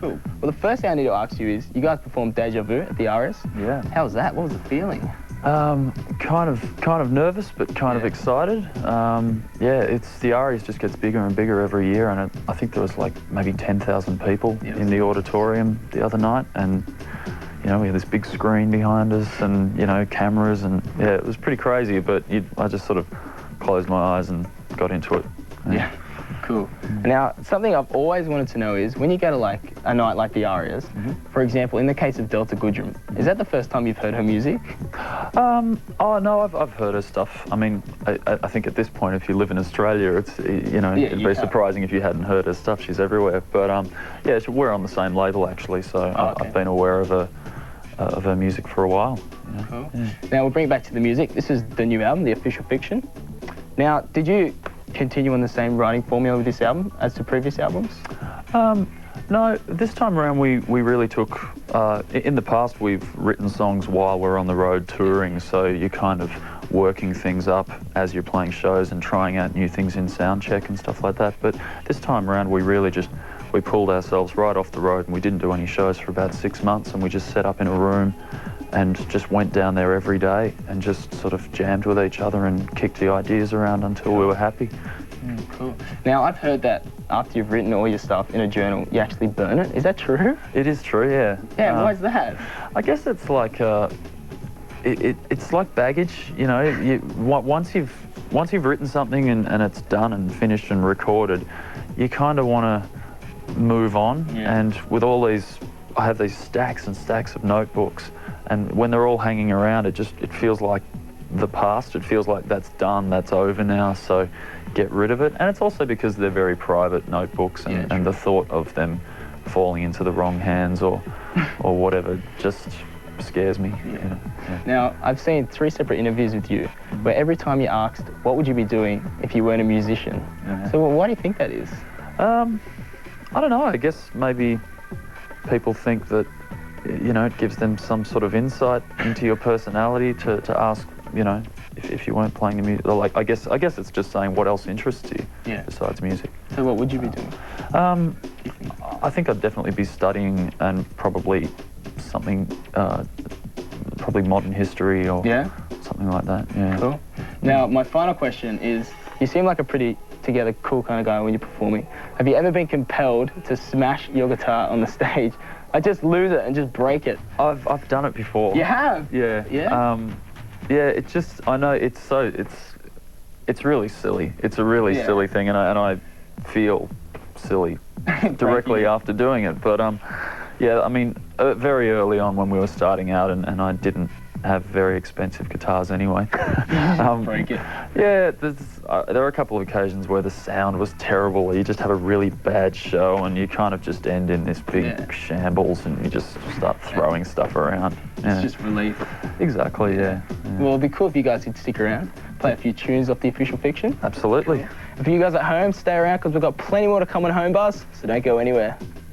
Cool. Well, the first thing I need to ask you is, you guys performed Deja Vu at the Arias. Yeah. How was that? What was the feeling? Kind of nervous, but kind of excited. Yeah, the Arias just gets bigger and bigger every year, and I think there was like maybe 10,000 people in the auditorium the other night, and you know, we had this big screen behind us, and you know, cameras, and yeah, it was pretty crazy. But I just sort of closed my eyes and got into it. Yeah. Cool. Now, something I've always wanted to know is, when you go to like a night like the Arias, for example, in the case of Delta Goodrum, is that the first time you've heard her music? Oh no, I've heard her stuff. I mean, I think at this point, if you live in Australia, it's you know, it'd be surprising if you hadn't heard her stuff. She's everywhere. But yeah, we're on the same label actually, so I've been aware of her music for a while. You know? Cool. Yeah. Now we'll bring it back to the music. This is the new album, The Official Fiction. Now, did you continue on the same writing formula with this album as to previous albums? No, this time around we really took, in the past we've written songs while we're on the road touring, so you're kind of working things up as you're playing shows and trying out new things in sound check and stuff like that. But this time around we really we pulled ourselves right off the road, and we didn't do any shows for about 6 months, and we just set up in a room and just went down there every day and just sort of jammed with each other and kicked the ideas around until we were happy. Cool. Now, I've heard that after you've written all your stuff in a journal, you actually burn it. Is that true? It is true, yeah. Yeah, why is that? I guess it's like, it's like baggage, you know. Once you've written something and it's done and finished and recorded, you kind of want to move on. Yeah. And with all these, I have these stacks and stacks of notebooks, and when they're all hanging around, it feels like the past. It feels like that's done, that's over now, so get rid of it. And it's also because they're very private notebooks, and the thought of them falling into the wrong hands or whatever just scares me. Yeah. You know? Yeah. Now, I've seen 3 separate interviews with you where every time you asked, what would you be doing if you weren't a musician? So why do you think that is? I don't know, I guess maybe people think that, you know, it gives them some sort of insight into your personality to ask, you know, if you weren't playing the music. Like, I guess it's just saying what else interests you besides music. So what would you be doing? I think I'd definitely be studying, and probably something, probably modern history or something like that. Yeah. Cool. Now, my final question is, you seem like a pretty together, cool kind of guy when you're performing. Have you ever been compelled to smash your guitar on the stage? Like, just lose it and just break it? I've done it before. You have? Yeah. Yeah? Yeah, it's just, I know, it's really silly. It's a really silly thing, and I feel silly directly after doing it. But yeah, I mean, very early on when we were starting out, and I didn't have very expensive guitars anyway. Break it. Yeah, there are a couple of occasions where the sound was terrible, where you just have a really bad show and you kind of just end in this big shambles, and you just start throwing stuff around. It's just relief. Exactly, yeah. Well, it'd be cool if you guys could stick around, play a few tunes off The Official Fiction. Absolutely. And for you guys at home, stay around, because we've got plenty more to come on Home Buzz, so don't go anywhere.